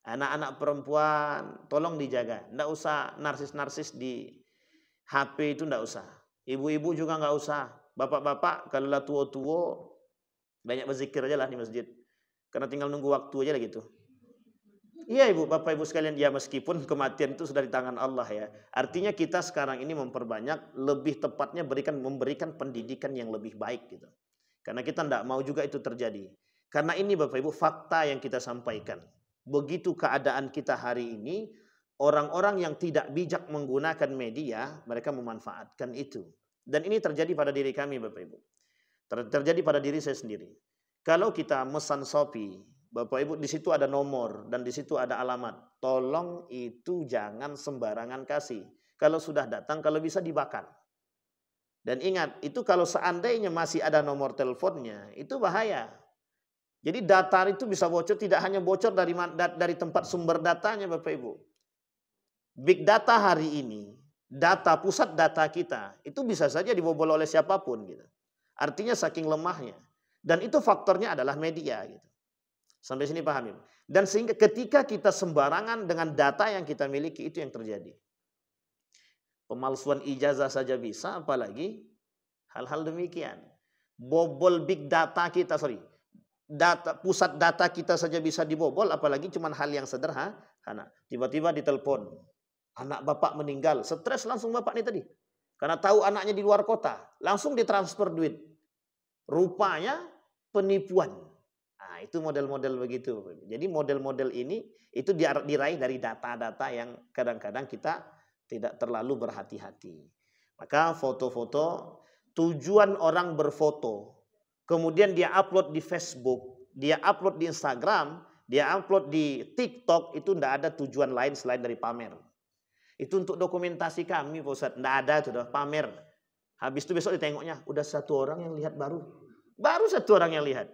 Anak-anak perempuan tolong dijaga. Nggak usah narsis-narsis di HP itu, nggak usah. Ibu-ibu juga nggak usah. Bapak-bapak kalau lah tua-tua banyak berzikir aja lah di masjid. Karena tinggal nunggu waktu aja lah gitu. Iya Ibu, Bapak Ibu sekalian, ya meskipun kematian itu sudah di tangan Allah ya. Artinya kita sekarang ini memperbanyak, lebih tepatnya memberikan pendidikan yang lebih baik gitu. Karena kita tidak mau juga itu terjadi. Karena ini Bapak Ibu fakta yang kita sampaikan. Begitu keadaan kita hari ini, orang-orang yang tidak bijak menggunakan media, mereka memanfaatkan itu. Dan ini terjadi pada diri kami Bapak Ibu. Terjadi pada diri saya sendiri. Kalau kita mesan Shopee, Bapak Ibu, di situ ada nomor dan di situ ada alamat. Tolong itu jangan sembarangan kasih. Kalau sudah datang, kalau bisa dibakar. Dan ingat, itu kalau seandainya masih ada nomor teleponnya, itu bahaya. Jadi data itu bisa bocor, tidak hanya bocor dari tempat sumber datanya Bapak Ibu. Big data hari ini, pusat data kita, itu bisa saja dibobol oleh siapapun gitu. Artinya saking lemahnya. Dan itu faktornya adalah media gitu. Sampai sini paham ya? Dan sehingga ketika kita sembarangan dengan data yang kita miliki, itu yang terjadi. Pemalsuan ijazah saja bisa, apalagi hal-hal demikian. Bobol big data kita, pusat data kita saja bisa dibobol, apalagi cuma hal yang sederhana. Tiba-tiba ditelepon, anak bapak meninggal, stres langsung bapak nih tadi. Karena tahu anaknya di luar kota, langsung ditransfer duit. Rupanya penipuan. Nah, itu model-model begitu. Jadi model-model ini itu diraih dari data-data yang kadang-kadang kita tidak terlalu berhati-hati. Maka foto-foto, tujuan orang berfoto, kemudian dia upload di Facebook, dia upload di Instagram, dia upload di TikTok, itu tidak ada tujuan lain selain dari pamer. Itu untuk dokumentasi kami, Pak Ustadz. Tidak ada, itu udah pamer. Habis itu besok ditengoknya, udah satu orang yang lihat baru. Baru satu orang yang lihat.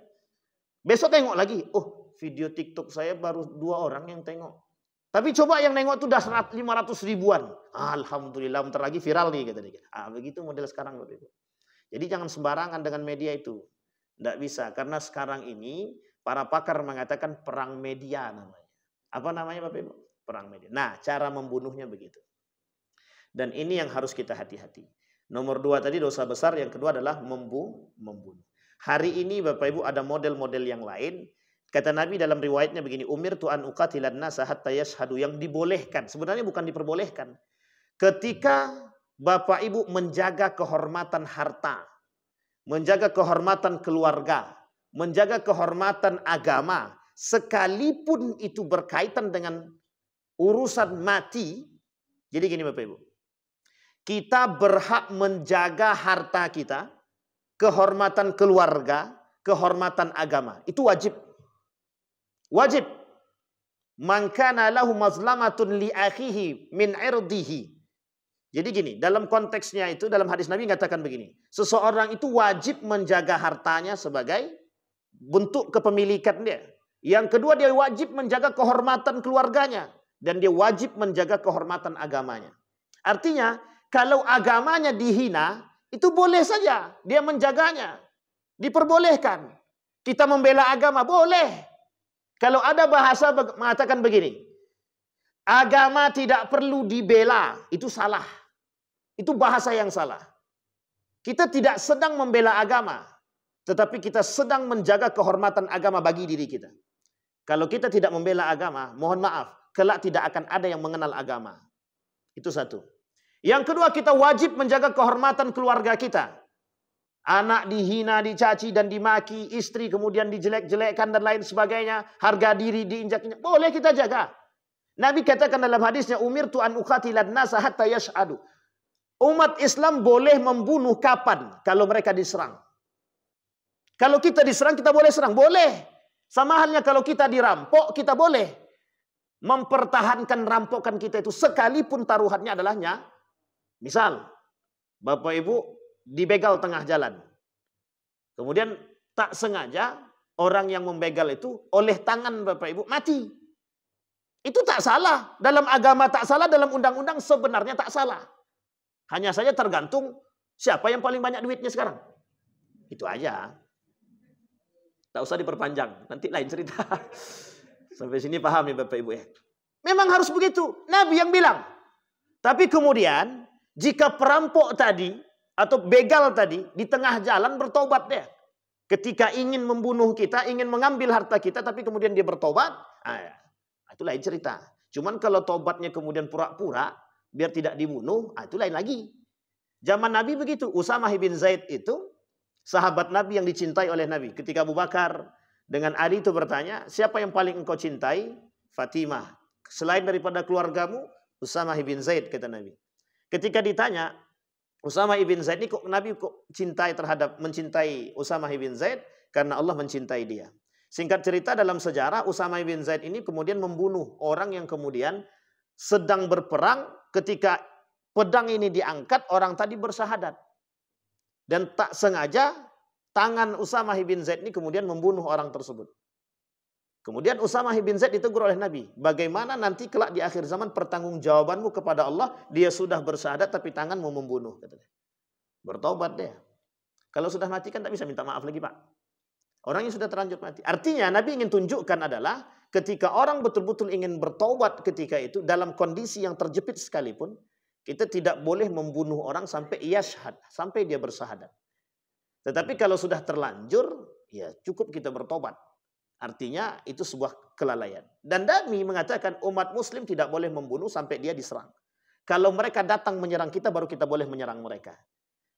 Besok tengok lagi, oh video TikTok saya baru 2 orang yang tengok. Tapi coba yang nengok itu udah 500 ribuan. Alhamdulillah, bentar lagi viral nih kata dia. Begitu model sekarang Bapak Ibu. Jadi jangan sembarangan dengan media itu. Tidak bisa, karena sekarang ini para pakar mengatakan perang media namanya. Apa namanya Bapak Ibu? Perang media. Nah, cara membunuhnya begitu. Dan ini yang harus kita hati-hati. Nomor 2 tadi dosa besar, yang kedua adalah membunuh. Hari ini Bapak Ibu ada model-model yang lain. Kata Nabi dalam riwayatnya begini, umirtu an uqatilan nasa hatta yashhadu, yang dibolehkan. Sebenarnya bukan diperbolehkan. Ketika Bapak Ibu menjaga kehormatan harta, menjaga kehormatan keluarga, menjaga kehormatan agama, sekalipun itu berkaitan dengan urusan mati. Jadi gini Bapak Ibu, kita berhak menjaga harta kita, kehormatan keluarga, kehormatan agama. Itu wajib. Wajib. Man kana lahu mazlamatun li akhihi min irdihi. Jadi gini, dalam konteksnya itu, dalam hadis Nabi mengatakan begini. Seseorang itu wajib menjaga hartanya sebagai bentuk kepemilikan dia. Yang kedua, dia wajib menjaga kehormatan keluarganya. Dan dia wajib menjaga kehormatan agamanya. Artinya, kalau agamanya dihina, itu boleh saja dia menjaganya. Diperbolehkan. Kita membela agama, boleh. Kalau ada bahasa mengatakan begini, agama tidak perlu dibela, itu salah. Itu bahasa yang salah. Kita tidak sedang membela agama, tetapi kita sedang menjaga kehormatan agama bagi diri kita. Kalau kita tidak membela agama, mohon maaf, kelak tidak akan ada yang mengenal agama. Itu satu. Yang kedua, kita wajib menjaga kehormatan keluarga kita. Anak dihina, dicaci dan dimaki, istri kemudian dijelek-jelekkan dan lain sebagainya, harga diri diinjak-injak. Boleh kita jaga. Nabi katakan dalam hadisnya, umirtu an uqatilan nasa hatta yash'adu. Umat Islam boleh membunuh kapan? Kalau mereka diserang. Kalau kita diserang, kita boleh serang. Boleh. Sama halnya kalau kita dirampok, kita boleh mempertahankan rampokan kita itu sekalipun taruhannya adalah misal, Bapak Ibu dibegal tengah jalan. Kemudian tak sengaja orang yang membegal itu oleh tangan Bapak Ibu mati. Itu tak salah. Dalam agama tak salah, dalam undang-undang sebenarnya tak salah. Hanya saja tergantung siapa yang paling banyak duitnya sekarang. Itu aja. Tak usah diperpanjang, nanti lain cerita. Sampai sini paham ya Bapak Ibu ya. Memang harus begitu, Nabi yang bilang. Tapi kemudian, jika perampok tadi, atau begal tadi, di tengah jalan bertobat dia. Ketika ingin membunuh kita, ingin mengambil harta kita, tapi kemudian dia bertobat, itu lain cerita. Cuman kalau tobatnya kemudian pura-pura, biar tidak dibunuh, itu lain lagi. Zaman Nabi begitu, Usamah bin Zaid itu, sahabat Nabi yang dicintai oleh Nabi. Ketika Abu Bakar dengan Ali itu bertanya, siapa yang paling engkau cintai? Fatimah. Selain daripada keluargamu, Usamah bin Zaid, kata Nabi. Ketika ditanya, Usamah bin Zaid ini kok Nabi kok mencintai Usamah bin Zaid? Karena Allah mencintai dia. Singkat cerita dalam sejarah, Usamah bin Zaid ini kemudian membunuh orang yang kemudian sedang berperang. Ketika pedang ini diangkat, orang tadi bersahadat. Dan tak sengaja tangan Usamah bin Zaid ini kemudian membunuh orang tersebut. Kemudian Usamah bin Zaid ditegur oleh Nabi. Bagaimana nanti kelak di akhir zaman pertanggungjawabanmu kepada Allah. Dia sudah bersahadat tapi tanganmu membunuh. Katanya. Bertobat dia. Kalau sudah mati kan tak bisa minta maaf lagi Pak. Orang yang sudah terlanjur mati. Artinya Nabi ingin tunjukkan adalah ketika orang betul-betul ingin bertobat ketika itu dalam kondisi yang terjepit sekalipun. Kita tidak boleh membunuh orang sampai yashhad, sampai dia bersahadat. Tetapi kalau sudah terlanjur, ya cukup kita bertobat. Artinya itu sebuah kelalaian. Dan Nabi mengatakan umat muslim tidak boleh membunuh sampai dia diserang. Kalau mereka datang menyerang kita, baru kita boleh menyerang mereka.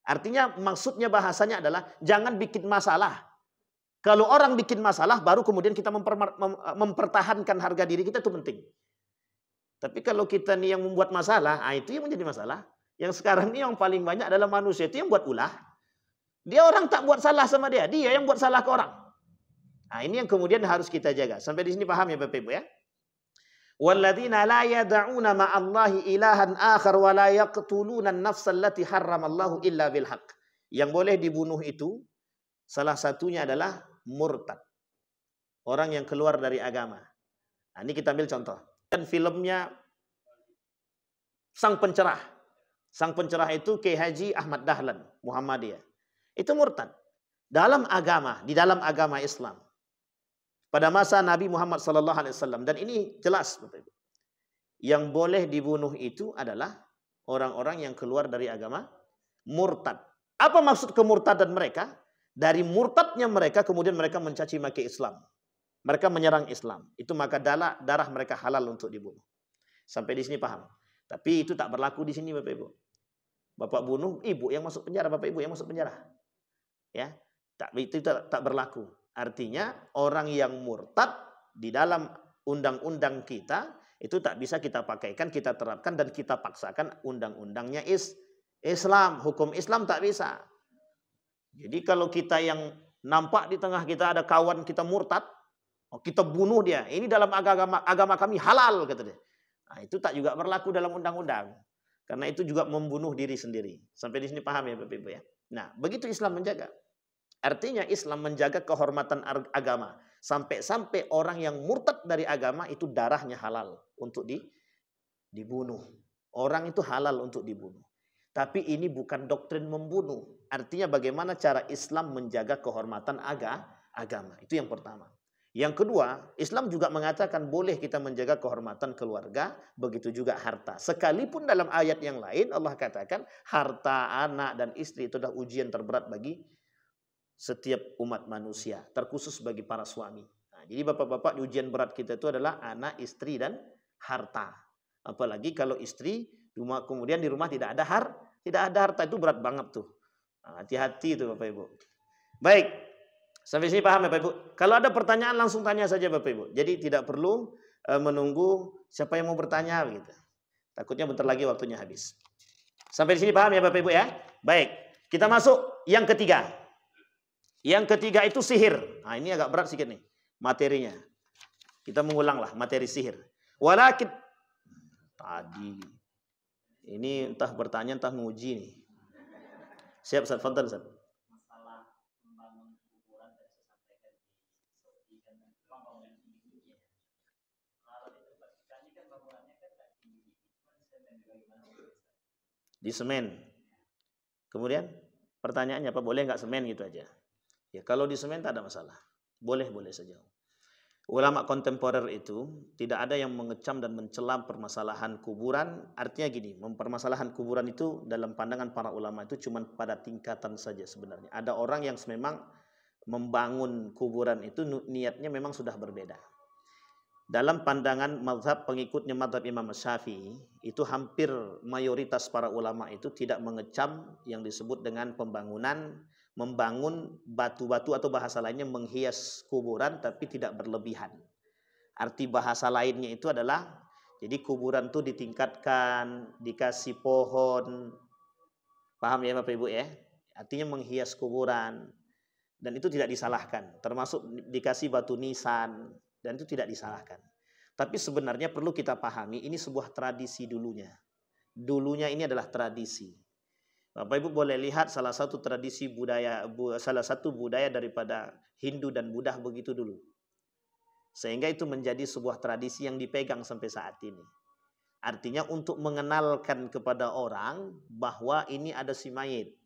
Artinya maksudnya bahasanya adalah jangan bikin masalah. Kalau orang bikin masalah, baru kemudian kita mempertahankan harga diri kita, itu penting. Tapi kalau kita nih yang membuat masalah, itu yang menjadi masalah. Yang sekarang ini yang paling banyak adalah manusia itu yang buat ulah. Dia orang tak buat salah sama dia, dia yang buat salah ke orang. Ini yang kemudian harus kita jaga. Sampai di sini paham ya Bapak Ibu ya? Walladzina la yad'una ma'allahi ilahan akhar wa la yaqtuluna an-nafsa allati harramallahu illa bil haqq. Yang boleh dibunuh itu salah satunya adalah murtad. Orang yang keluar dari agama. Ini kita ambil contoh. Dan filmnya Sang Pencerah. Sang Pencerah itu Kiai Haji Ahmad Dahlan, Muhammadiyah. Itu murtad. Dalam agama, di dalam agama Islam. Pada masa Nabi Muhammad SAW. Dan ini jelas. Yang boleh dibunuh itu adalah orang-orang yang keluar dari agama murtad. Apa maksud kemurtadan mereka? Dari murtadnya mereka, kemudian mereka mencaci maki Islam. Mereka menyerang Islam. Itu maka darah mereka halal untuk dibunuh. Sampai di sini paham. Tapi itu tak berlaku di sini Bapak Ibu. Bapak bunuh, ibu yang masuk penjara, Bapak Ibu yang masuk penjara. Ya, itu tak berlaku. Artinya orang yang murtad di dalam undang-undang kita itu tak bisa kita pakaikan, kita terapkan dan kita paksakan undang-undangnya Islam, hukum Islam tak bisa. Jadi kalau kita yang nampak di tengah kita ada kawan kita murtad, kita bunuh dia. Ini dalam agama kami halal, kata dia. Itu tak juga berlaku dalam undang-undang. Karena itu juga membunuh diri sendiri. Sampai di sini paham ya Bapak Ibu ya. Nah, begitu Islam menjaga. Artinya Islam menjaga kehormatan agama. Sampai-sampai orang yang murtad dari agama itu darahnya halal untuk dibunuh. Orang itu halal untuk dibunuh. Tapi ini bukan doktrin membunuh. Artinya bagaimana cara Islam menjaga kehormatan agama. Itu yang pertama. Yang kedua, Islam juga mengatakan boleh kita menjaga kehormatan keluarga, begitu juga harta. Sekalipun dalam ayat yang lain Allah katakan harta, anak, dan istri itu adalah ujian terberat bagi setiap umat manusia, terkhusus bagi para suami. Nah, jadi bapak-bapak, ujian berat kita itu adalah anak, istri, dan harta. Apalagi kalau istri rumah, kemudian di rumah tidak ada harta, itu berat banget tuh. Nah, hati-hati tuh Bapak Ibu. Baik, sampai sini paham ya Bapak Ibu? Kalau ada pertanyaan langsung tanya saja Bapak Ibu. Jadi tidak perlu menunggu siapa yang mau bertanya begitu. Takutnya bentar lagi waktunya habis. Sampai di sini paham ya Bapak Ibu ya? Baik, kita masuk yang ketiga. Yang ketiga itu sihir. Nah, ini agak berat sedikit nih materinya. Kita mengulang lah materi sihir. Walakin tadi ini entah bertanya entah menguji nih. Siap Ustaz, fadhal Ustaz. Masalah membangun kuburan tadi saya sampaikan di kan memang bangunan tinggi ya. Kalau di tempat kita ini kan bangunannya kan tidak tinggi, cuma di semen bagaimana? Di semen. Kemudian pertanyaannya apa, boleh nggak semen gitu aja? Ya kalau di semen tak ada masalah. Boleh-boleh saja. Ulama kontemporer itu tidak ada yang mengecam dan mencela permasalahan kuburan. Artinya gini, mempermasalahan kuburan itu dalam pandangan para ulama itu cuma pada tingkatan saja sebenarnya. Ada orang yang memang membangun kuburan itu niatnya memang sudah berbeda. Dalam pandangan mazhab pengikutnya mazhab Imam Syafi'i, itu hampir mayoritas para ulama itu tidak mengecam yang disebut dengan membangun batu-batu atau bahasa lainnya menghias kuburan tapi tidak berlebihan. Arti bahasa lainnya itu adalah jadi kuburan itu ditingkatkan, dikasih pohon. Paham ya Bapak Ibu ya? Artinya menghias kuburan dan itu tidak disalahkan. Termasuk dikasih batu nisan dan itu tidak disalahkan. Tapi sebenarnya perlu kita pahami ini sebuah tradisi dulunya. Dulunya ini adalah tradisi. Bapak Ibu boleh lihat salah satu tradisi budaya, salah satu budaya daripada Hindu dan Buddha begitu dulu. Sehingga itu menjadi sebuah tradisi yang dipegang sampai saat ini. Artinya untuk mengenalkan kepada orang bahwa ini ada si mayit.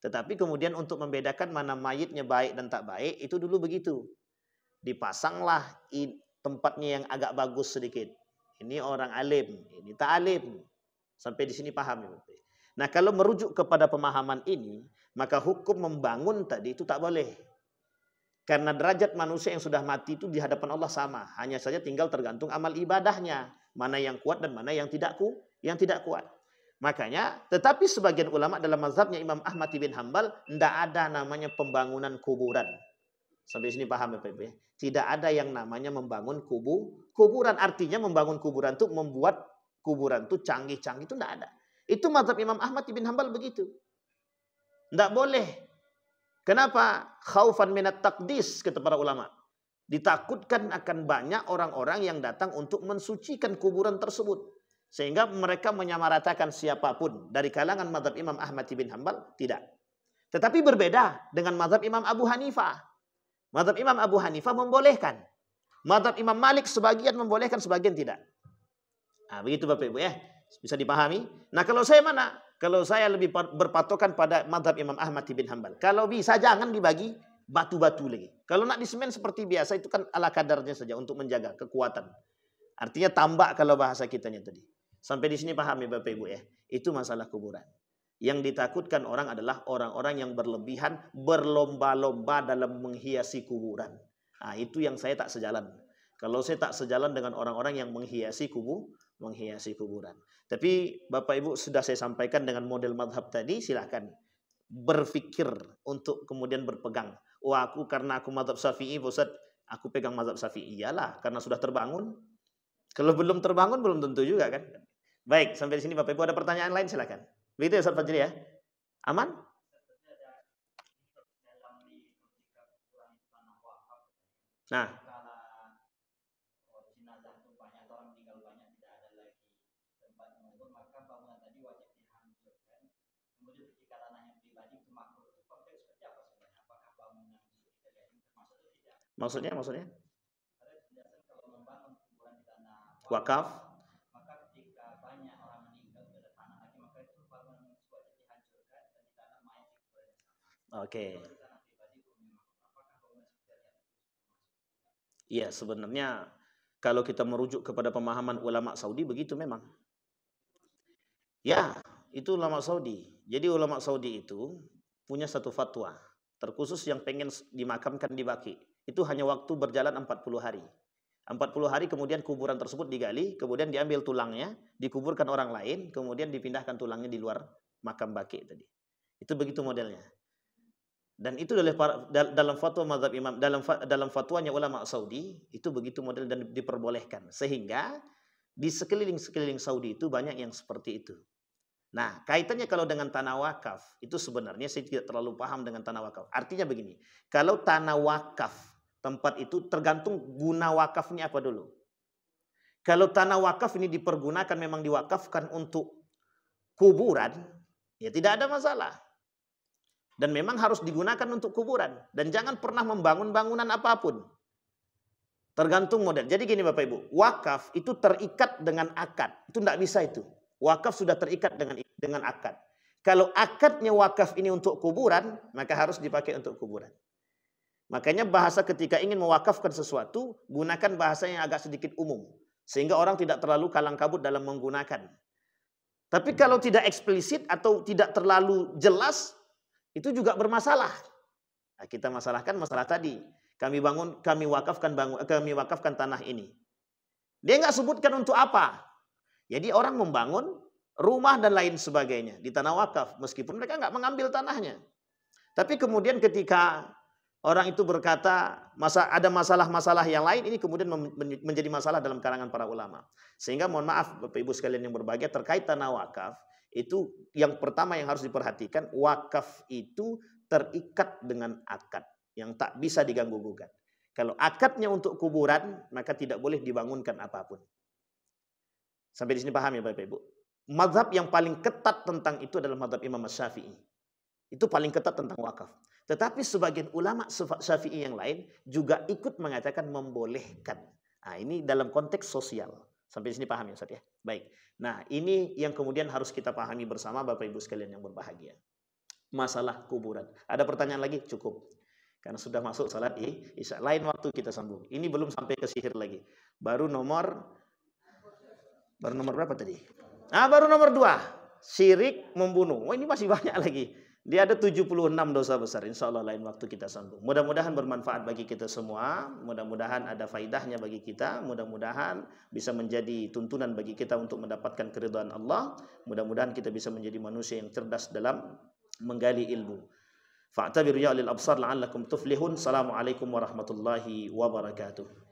Tetapi kemudian untuk membedakan mana mayitnya baik dan tak baik, itu dulu begitu. Dipasanglah tempatnya yang agak bagus sedikit. Ini orang alim, ini tak alim. Sampai di sini paham ya Bapak? Nah kalau merujuk kepada pemahaman ini, maka hukum membangun tadi itu tak boleh. Karena derajat manusia yang sudah mati itu di hadapan Allah sama. Hanya saja tinggal tergantung amal ibadahnya. Mana yang kuat dan mana yang tidak kuat. Makanya, tetapi sebagian ulama dalam mazhabnya Imam Ahmad bin Hanbal, tidak ada namanya pembangunan kuburan. Sampai sini paham ya Pak? Tidak ada yang namanya membangun kuburan. Artinya membangun kuburan itu membuat kuburan itu canggih-canggih, itu tidak ada. Itu mazhab Imam Ahmad bin Hanbal begitu. Tidak boleh. Kenapa? Khaufan minat taqdis, kata para ulama. Ditakutkan akan banyak orang-orang yang datang untuk mensucikan kuburan tersebut. Sehingga mereka menyamaratakan siapapun. Dari kalangan mazhab Imam Ahmad bin Hanbal, tidak. Tetapi berbeda dengan mazhab Imam Abu Hanifah. Mazhab Imam Abu Hanifah membolehkan. Mazhab Imam Malik sebagian membolehkan, sebagian tidak. Nah, begitu Bapak Ibu ya. Bisa dipahami? Nah kalau saya mana? Kalau saya lebih berpatokan pada mazhab Imam Ahmad bin Hanbal. Kalau bisa jangan dibagi batu-batu lagi. Kalau nak di semen seperti biasa itu kan ala kadarnya saja untuk menjaga kekuatan. Artinya tambak kalau bahasa kitanya tadi. Sampai di sini paham ya Bapak Ibu ya. Itu masalah kuburan. Yang ditakutkan orang adalah orang-orang yang berlebihan, berlomba-lomba dalam menghiasi kuburan. Nah itu yang saya tak sejalan. Kalau saya tak sejalan dengan orang-orang yang menghiasi kuburan. Tapi Bapak Ibu sudah saya sampaikan dengan model mazhab tadi, silakan berpikir untuk kemudian berpegang. Karena aku mazhab Syafi'i, Ustaz, aku pegang mazhab Syafi'i. Iyalah, karena sudah terbangun. Kalau belum terbangun belum tentu juga kan. Baik, sampai di sini Bapak Ibu ada pertanyaan lain silakan. Begitu ya Ustaz Fajri ya. Aman? Nah, maksudnya wakaf. Oke. Iya, sebenarnya kalau kita merujuk kepada pemahaman ulama Saudi begitu memang. Ya, itu ulama Saudi. Jadi ulama Saudi itu punya satu fatwa terkhusus yang pengen dimakamkan di Baqi. itu hanya waktu berjalan 40 hari. 40 hari kemudian kuburan tersebut digali, kemudian diambil tulangnya, dikuburkan orang lain, kemudian dipindahkan tulangnya di luar makam baki tadi. Itu begitu modelnya. Dan itu dalam fatwa mazhab Imam, dalam fatwanya ulama Saudi, itu begitu model dan diperbolehkan. Sehingga di sekeliling Saudi itu banyak yang seperti itu. Nah, kaitannya kalau dengan tanah wakaf, itu sebenarnya saya tidak terlalu paham dengan tanah wakaf. Artinya begini, kalau tanah wakaf, tempat itu tergantung guna wakafnya apa dulu. Kalau tanah wakaf ini dipergunakan, memang diwakafkan untuk kuburan, ya tidak ada masalah. Dan memang harus digunakan untuk kuburan. Dan jangan pernah membangun bangunan apapun. Tergantung model. Jadi gini Bapak Ibu, wakaf itu terikat dengan akad. Itu tidak bisa itu. Wakaf sudah terikat dengan akad. Kalau akadnya wakaf ini untuk kuburan, maka harus dipakai untuk kuburan. Makanya bahasa ketika ingin mewakafkan sesuatu, gunakan bahasa yang agak sedikit umum. Sehingga orang tidak terlalu kalang kabut dalam menggunakan. Tapi kalau tidak eksplisit atau tidak terlalu jelas, itu juga bermasalah. Nah, kita masalahkan masalah tadi. Kami wakafkan tanah ini. Dia nggak sebutkan untuk apa. Jadi orang membangun rumah dan lain sebagainya di tanah wakaf. Meskipun mereka nggak mengambil tanahnya. Tapi kemudian ketika orang itu berkata ada masalah-masalah yang lain, ini kemudian menjadi masalah dalam kalangan para ulama. Sehingga mohon maaf Bapak Ibu sekalian yang berbahagia, terkait tanah wakaf, itu yang pertama yang harus diperhatikan, wakaf itu terikat dengan akad yang tak bisa diganggu-gugat. Kalau akadnya untuk kuburan, maka tidak boleh dibangunkan apapun. Sampai di sini paham ya Bapak Ibu? Mazhab yang paling ketat tentang itu adalah mazhab Imam Syafi'i. Itu paling ketat tentang wakaf. Tetapi sebagian ulama Syafi'i yang lain juga ikut mengatakan membolehkan. Nah, ini dalam konteks sosial. Sampai di sini paham ya Ustaz ya? Baik. Nah, ini yang kemudian harus kita pahami bersama Bapak Ibu sekalian yang berbahagia. Masalah kuburan. Ada pertanyaan lagi? Cukup. Karena sudah masuk salat Isya. Lain waktu kita sambung. Ini belum sampai ke sihir lagi. Baru nomor berapa tadi? Baru nomor 2. Syirik membunuh. Oh, ini masih banyak lagi. Dia ada 76 dosa besar. Insya Allah lain waktu kita sambung. Mudah-mudahan bermanfaat bagi kita semua. Mudah-mudahan ada faidahnya bagi kita. Mudah-mudahan bisa menjadi tuntunan bagi kita untuk mendapatkan keridhaan Allah. Mudah-mudahan kita bisa menjadi manusia yang cerdas dalam menggali ilmu. Fa'tabiru ya ulil absar la'allakum tuflihun. Assalamualaikum warahmatullahi wabarakatuh.